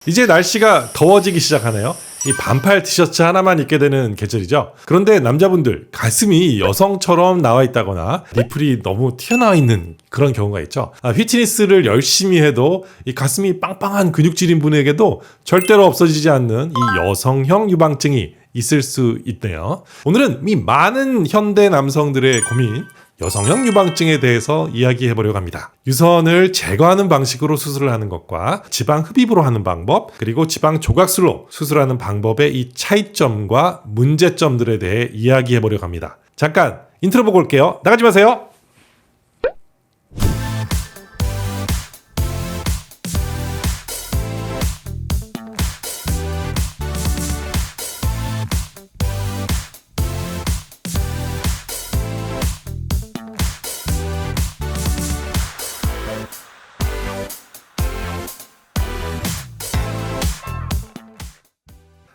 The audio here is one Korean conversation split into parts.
이제 날씨가 더워지기 시작하네요. 이 반팔 티셔츠 하나만 입게 되는 계절이죠. 그런데 남자분들 가슴이 여성처럼 나와 있다거나 니플이 너무 튀어나와 있는 그런 경우가 있죠. 피트니스를 열심히 해도 이 가슴이 빵빵한 근육질인 분에게도 절대로 없어지지 않는 이 여성형 유방증이 있을 수 있네요. 오늘은 이 많은 현대 남성들의 고민, 여성형 유방증에 대해서 이야기해 보려고 합니다. 유선을 제거하는 방식으로 수술을 하는 것과 지방 흡입으로 하는 방법, 그리고 지방 조각술로 수술하는 방법의 이 차이점과 문제점들에 대해 이야기해 보려고 합니다. 잠깐 인트로 보고 올게요. 나가지 마세요.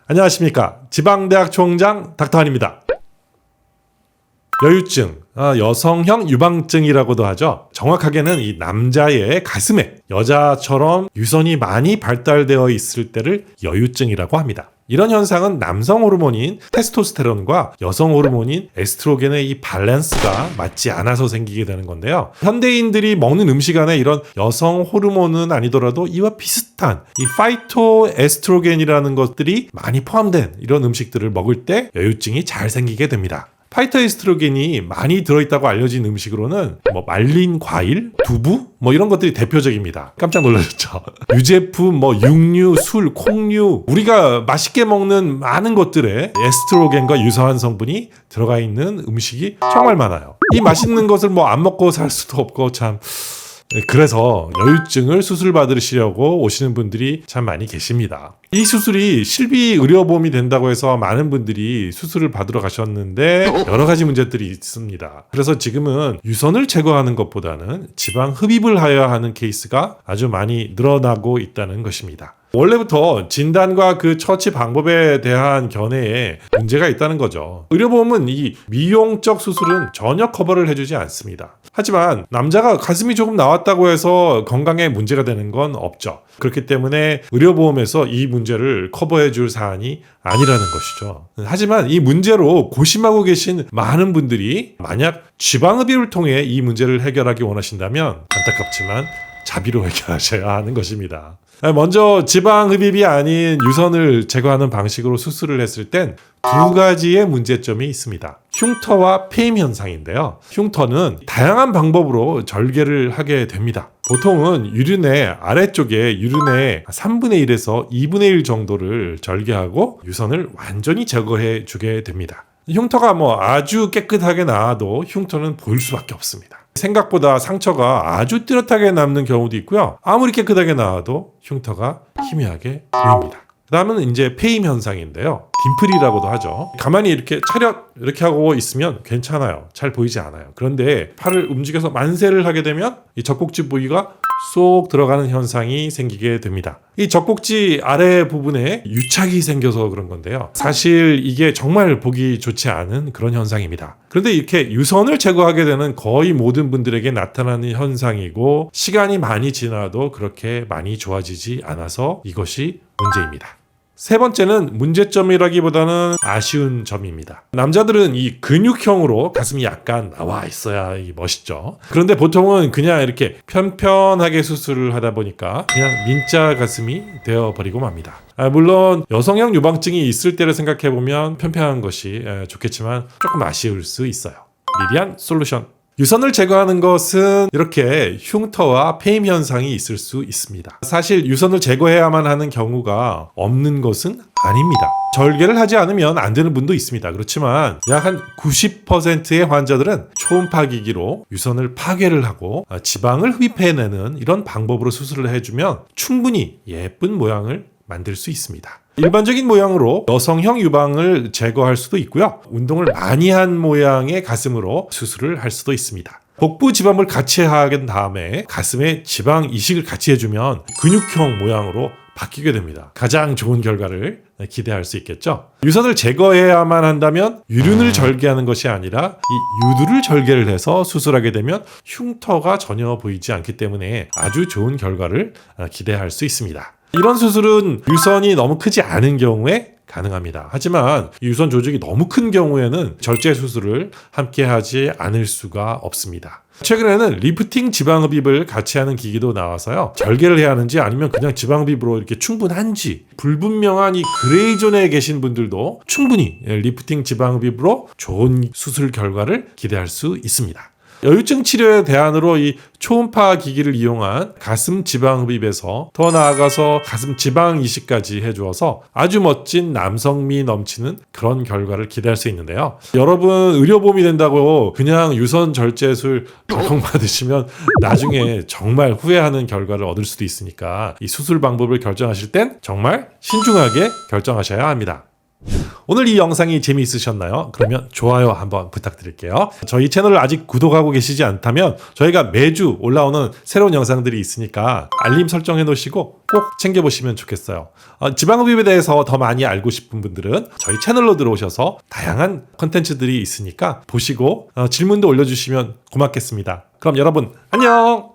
안녕하십니까. 지방대학 총장 닥터한입니다. 여유증, 여성형 유방증이라고도 하죠. 정확하게는 이 남자의 가슴에 여자처럼 유선이 많이 발달되어 있을 때를 여유증이라고 합니다. 이런 현상은 남성 호르몬인 테스토스테론과 여성 호르몬인 에스트로겐의 이 밸런스가 맞지 않아서 생기게 되는 건데요. 현대인들이 먹는 음식 안에 이런 여성 호르몬은 아니더라도 이와 비슷한 이 파이토 에스트로겐이라는 것들이 많이 포함된 이런 음식들을 먹을 때 여유증이 잘 생기게 됩니다. 파이토에스트로겐이 많이 들어있다고 알려진 음식으로는 말린 과일, 두부 이런 것들이 대표적입니다. 깜짝 놀라셨죠? 유제품, 육류, 술, 콩류, 우리가 맛있게 먹는 많은 것들에 에스트로겐과 유사한 성분이 들어가 있는 음식이 정말 많아요. 이 맛있는 것을 안 먹고 살 수도 없고 참. 그래서 여유증을 수술 받으시려고 오시는 분들이 참 많이 계십니다. 이 수술이 실비 의료보험이 된다고 해서 많은 분들이 수술을 받으러 가셨는데 여러 가지 문제들이 있습니다. 그래서 지금은 유선을 제거하는 것보다는 지방 흡입을 하여야 하는 케이스가 아주 많이 늘어나고 있다는 것입니다. 원래부터 진단과 그 처치 방법에 대한 견해에 문제가 있다는 거죠. 의료보험은 이 미용적 수술은 전혀 커버를 해주지 않습니다. 하지만 남자가 가슴이 조금 나왔다고 해서 건강에 문제가 되는 건 없죠. 그렇기 때문에 의료보험에서 이 문제를 커버해 줄 사안이 아니라는 것이죠. 하지만 이 문제로 고심하고 계신 많은 분들이 만약 지방흡입을 통해 이 문제를 해결하기 원하신다면 안타깝지만 자비로 해결하셔야 하는 것입니다. 먼저 지방 흡입이 아닌 유선을 제거하는 방식으로 수술을 했을 땐 두 가지의 문제점이 있습니다. 흉터와 폐임 현상인데요. 흉터는 다양한 방법으로 절개를 하게 됩니다. 보통은 유륜의 아래쪽에 유륜의 3분의 1에서 2분의 1 정도를 절개하고 유선을 완전히 제거해 주게 됩니다. 흉터가 아주 깨끗하게 나와도 흉터는 보일 수밖에 없습니다. 생각보다 상처가 아주 뚜렷하게 남는 경우도 있고요. 아무리 깨끗하게 나와도 흉터가 희미하게 보입니다. 그 다음은 이제 폐임 현상인데요. 딤플이라고도 하죠. 가만히 이렇게 차렷 이렇게 하고 있으면 괜찮아요. 잘 보이지 않아요. 그런데 팔을 움직여서 만세를 하게 되면 이 젖꼭지 부위가 쏙 들어가는 현상이 생기게 됩니다. 이 젖꼭지 아래 부분에 유착이 생겨서 그런 건데요. 사실 이게 정말 보기 좋지 않은 그런 현상입니다. 그런데 이렇게 유선을 제거하게 되는 거의 모든 분들에게 나타나는 현상이고 시간이 많이 지나도 그렇게 많이 좋아지지 않아서 이것이 문제입니다. 세 번째는 문제점이라기보다는 아쉬운 점입니다. 남자들은 이 근육형으로 가슴이 약간 나와 있어야 멋있죠. 그런데 보통은 그냥 이렇게 편편하게 수술을 하다 보니까 그냥 민자 가슴이 되어버리고 맙니다. 물론 여성형 유방증이 있을 때를 생각해보면 편편한 것이 좋겠지만 조금 아쉬울 수 있어요. 리리안 솔루션. 유선을 제거하는 것은 이렇게 흉터와 폐임 현상이 있을 수 있습니다. 사실 유선을 제거해야만 하는 경우가 없는 것은 아닙니다. 절개를 하지 않으면 안 되는 분도 있습니다. 그렇지만 약 한 90%의 환자들은 초음파 기기로 유선을 파괴를 하고 지방을 흡입해내는 이런 방법으로 수술을 해주면 충분히 예쁜 모양을 만들 수 있습니다. 일반적인 모양으로 여성형 유방을 제거할 수도 있고요. 운동을 많이 한 모양의 가슴으로 수술을 할 수도 있습니다. 복부 지방을 같이 하긴 다음에 가슴에 지방 이식을 같이 해주면 근육형 모양으로 바뀌게 됩니다. 가장 좋은 결과를 기대할 수 있겠죠. 유선을 제거해야만 한다면 유륜을 절개하는 것이 아니라 이 유두를 절개를 해서 수술하게 되면 흉터가 전혀 보이지 않기 때문에 아주 좋은 결과를 기대할 수 있습니다. 이런 수술은 유선이 너무 크지 않은 경우에 가능합니다. 하지만 유선 조직이 너무 큰 경우에는 절제 수술을 함께 하지 않을 수가 없습니다. 최근에는 리프팅 지방흡입을 같이 하는 기기도 나와서요. 절개를 해야 하는지 아니면 그냥 지방흡입으로 이렇게 충분한지 불분명한 이 그레이 존에 계신 분들도 충분히 리프팅 지방흡입으로 좋은 수술 결과를 기대할 수 있습니다. 여유증 치료의 대안으로 이 초음파 기기를 이용한 가슴 지방 흡입에서 더 나아가서 가슴 지방 이식까지 해주어서 아주 멋진 남성미 넘치는 그런 결과를 기대할 수 있는데요. 여러분 의료보험이 된다고 그냥 유선 절제술 적용 받으시면 나중에 정말 후회하는 결과를 얻을 수도 있으니까 이 수술 방법을 결정하실 땐 정말 신중하게 결정하셔야 합니다. 오늘 이 영상이 재미있으셨나요? 그러면 좋아요 한번 부탁드릴게요. 저희 채널을 아직 구독하고 계시지 않다면 저희가 매주 올라오는 새로운 영상들이 있으니까 알림 설정해 놓으시고 꼭 챙겨보시면 좋겠어요. 지방흡입에 대해서 더 많이 알고 싶은 분들은 저희 채널로 들어오셔서 다양한 컨텐츠들이 있으니까 보시고 질문도 올려주시면 고맙겠습니다. 그럼 여러분 안녕!